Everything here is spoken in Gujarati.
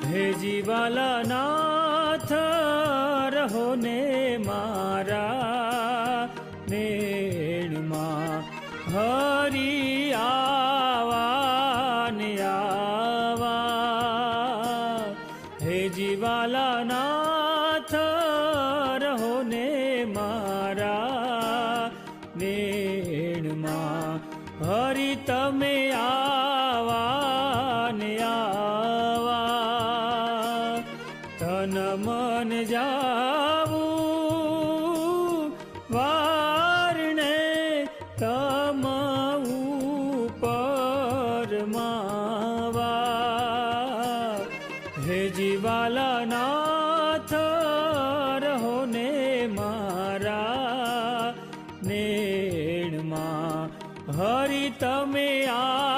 હે જીવાલા નાથ રહો ને મારા નેણમાં, હરી આવા ને આવા. હે જીવાલા નાથ રહો ને મારા નેણમાં, હરી તમે આવા ને આવા. તન મન જાવું વારણે તમ ઉપર માવા. હે જીવાલા નાથ રહો ને મારા નેણમાં, હરી તમે આ